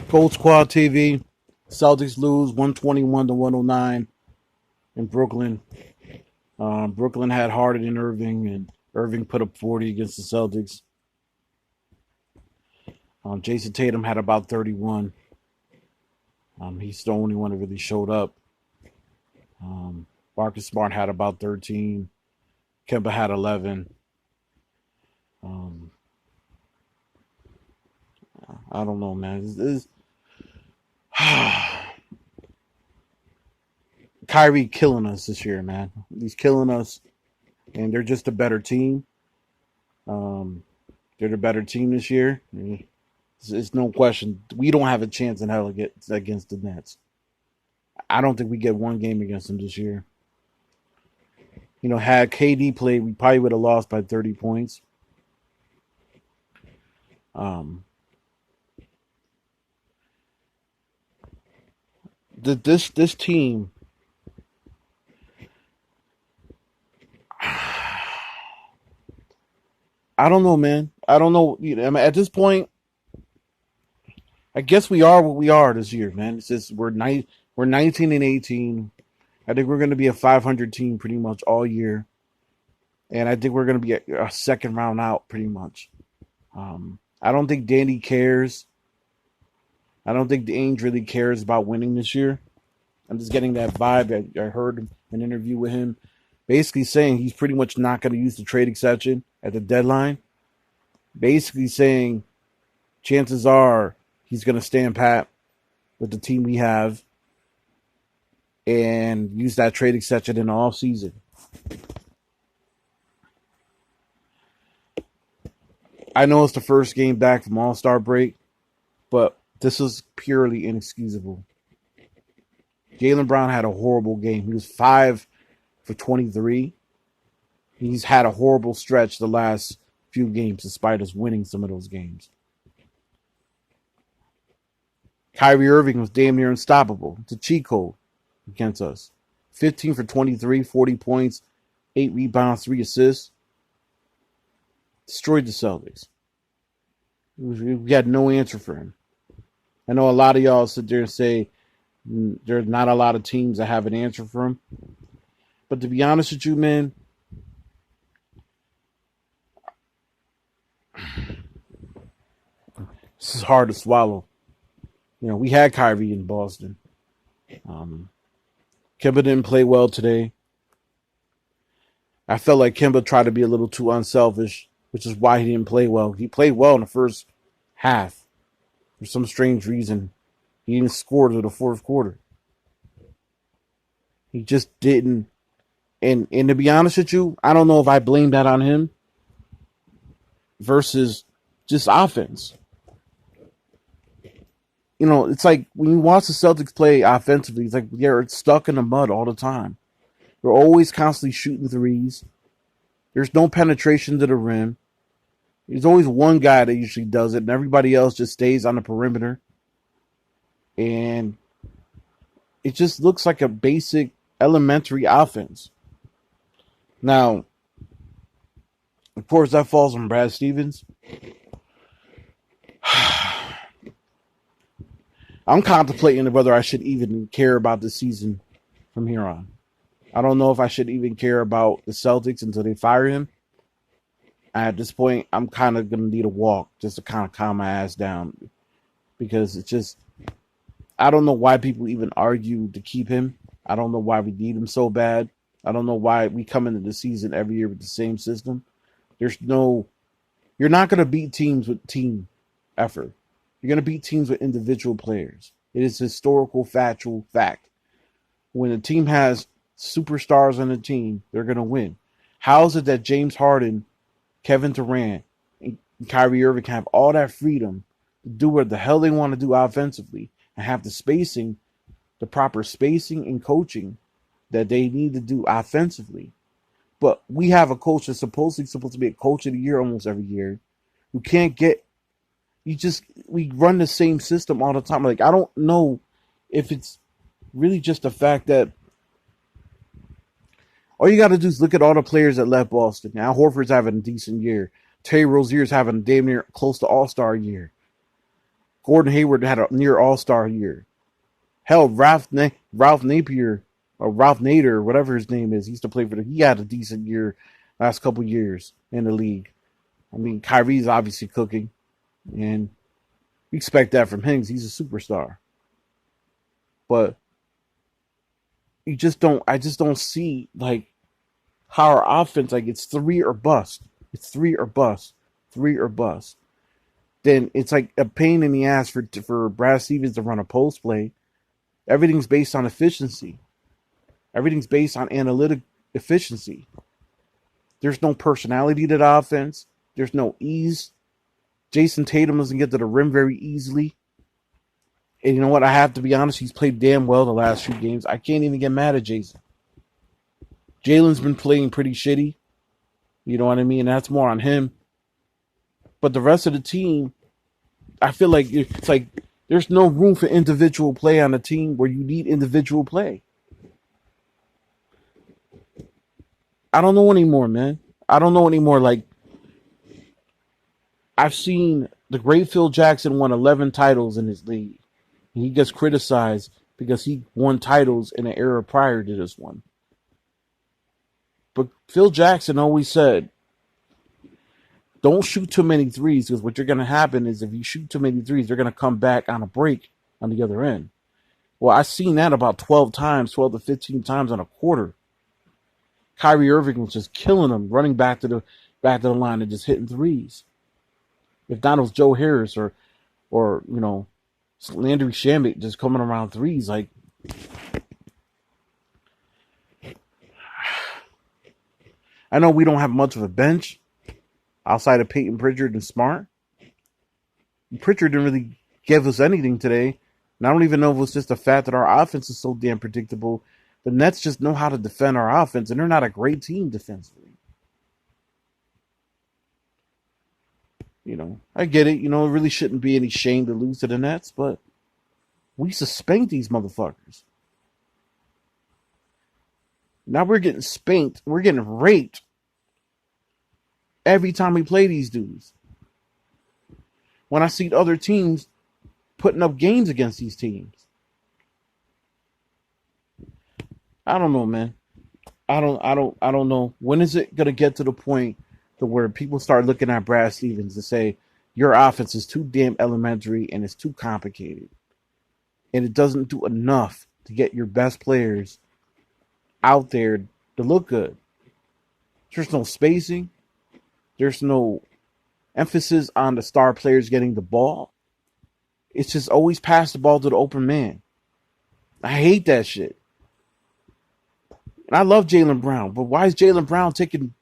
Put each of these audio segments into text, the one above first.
Gold Squad TV. Celtics lose 121-109 in Brooklyn. Brooklyn had Harden and Irving, and Irving put up 40 against the Celtics. Jason Tatum had about 31. He's the only one that really showed up. Marcus Smart had about 13. Kemba had 11. I don't know, man. Kyrie killing us this year, man. He's killing us, and they're just a better team. They're the better team this year. It's no question. We don't have a chance in hell against the Nets. I don't think we get one game against them this year. Had KD played, we probably would have lost by 30 points. This team, I don't know, man. I don't know. At this point, I guess we are what we are this year, man. It's just we're 19 and 18. I think we're going to be a 500 team pretty much all year, and I think we're going to be a second round out pretty much. I don't think Danny cares. I don't think the Ainge really cares about winning this year. I'm just getting that vibe. I heard an interview with him basically saying he's pretty much not going to use the trade exception at the deadline. Basically saying chances are he's going to stand pat with the team we have and use that trade exception in the offseason. I know it's the first game back from All-Star break, but this is purely inexcusable. Jaylen Brown had a horrible game. He was 5 for 23. He's had a horrible stretch the last few games, despite us winning some of those games. Kyrie Irving was damn near unstoppable. It's a cheat code against us. 15 for 23, 40 points, 8 rebounds, 3 assists. Destroyed the Celtics. We had no answer for him. I know a lot of y'all sit there and say there's not a lot of teams that have an answer for him. But to be honest with you, man, this is hard to swallow. We had Kyrie in Boston. Kemba didn't play well today. I felt like Kemba tried to be a little too unselfish, which is why he didn't play well. He played well in the first half. For some strange reason, he didn't score to the fourth quarter. He just didn't. And to be honest with you, I don't know if I blame that on him versus just offense. It's like when you watch the Celtics play offensively, it's like they're stuck in the mud all the time. They're always constantly shooting threes. There's no penetration to the rim. There's always one guy that usually does it, and everybody else just stays on the perimeter. And it just looks like a basic elementary offense. Now, of course, that falls on Brad Stevens. I'm contemplating whether I should even care about this season from here on. I don't know if I should even care about the Celtics until they fire him. At this point, I'm kind of going to need a walk just to kind of calm my ass down. Because it's just, I don't know why people even argue to keep him. I don't know why we need him so bad. I don't know why we come into the season every year with the same system. You're not going to beat teams with team effort. You're going to beat teams with individual players. It is historical, factual fact. When a team has superstars on the team, they're going to win. How is it that James Harden, Kevin Durant, and Kyrie Irving can have all that freedom to do what the hell they want to do offensively and have the proper spacing and coaching that they need to do offensively? But we have a coach that's supposed to be a coach of the year almost every year who can't get. We run the same system all the time. Like, I don't know if it's really just the fact that all you got to do is look at all the players that left Boston. Now, Horford's having a decent year. Terry Rozier's having damn near close to all-star year. Gordon Hayward had a near all-star year. Hell, Ralph Napier or Ralph Nader, whatever his name is, he used to play for he had a decent year last couple years in the league. I mean, Kyrie's obviously cooking, and we expect that from him because he's a superstar. But you just don't. I just don't see like how our offense, like, it's three or bust. It's three or bust. Three or bust. Then it's like a pain in the ass for Brad Stevens to run a post play. Everything's based on efficiency. Everything's based on analytic efficiency. There's no personality to the offense. There's no ease. Jason Tatum doesn't get to the rim very easily. And you know what? I have to be honest. He's played damn well the last few games. I can't even get mad at Jason. Jalen's been playing pretty shitty. You know what I mean? That's more on him. But the rest of the team, I feel like it's like there's no room for individual play on a team where you need individual play. I don't know anymore, man. I don't know anymore. Like, I've seen the great Phil Jackson won 11 titles in his league. And he gets criticized because he won titles in an era prior to this one. But Phil Jackson always said, don't shoot too many threes, because what you're going to happen is if you shoot too many threes, they're going to come back on a break on the other end. Well, I've seen that about 12 to 15 times on a quarter. Kyrie Irving was just killing them, running back to the line and just hitting threes. If not, it was Joe Harris or you know, Landry Shamet just coming around threes. Like, I know we don't have much of a bench outside of Peyton Pritchard and Smart. Pritchard didn't really give us anything today. And I don't even know if it's just the fact that our offense is so damn predictable. The Nets just know how to defend our offense, and they're not a great team defensively. You know, I get it. You know, it really shouldn't be any shame to lose to the Nets, but we used to spank these motherfuckers. Now we're getting spanked. We're getting raped every time we play these dudes. When I see other teams putting up games against these teams. I don't know, man. I don't know. When is it gonna get to the point to where people start looking at Brad Stevens and say, your offense is too damn elementary and it's too complicated. And it doesn't do enough to get your best players out there to look good. There's no spacing. There's no emphasis on the star players getting the ball. It's just always pass the ball to the open man. I hate that shit. And I love Jaylen Brown, but why is Jaylen Brown taking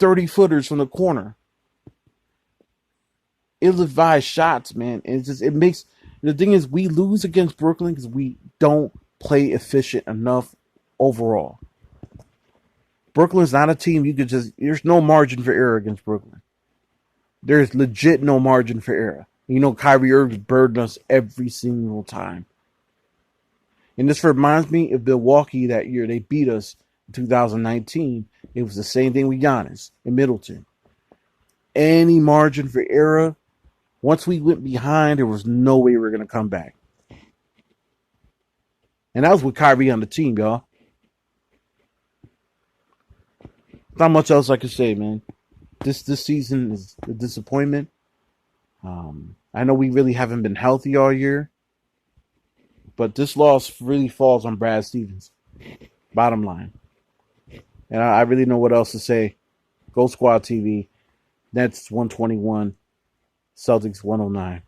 30-footers from the corner? Ill-advised shots, man. And it makes the thing is we lose against Brooklyn because we don't play efficient enough overall. Brooklyn's not a team you could just. There's no margin for error against Brooklyn. There's legit no margin for error. You know, Kyrie Irving burdened us every single time. And this reminds me of Milwaukee that year. They beat us in 2019. It was the same thing with Giannis in Middleton. Any margin for error, once we went behind, there was no way we were going to come back. And that was with Kyrie on the team, y'all. Not much else I can say, man. This season is a disappointment. I know we really haven't been healthy all year. But this loss really falls on Brad Stevens. Bottom line. And I really know what else to say. Go Squad TV. Nets 121. Celtics 109.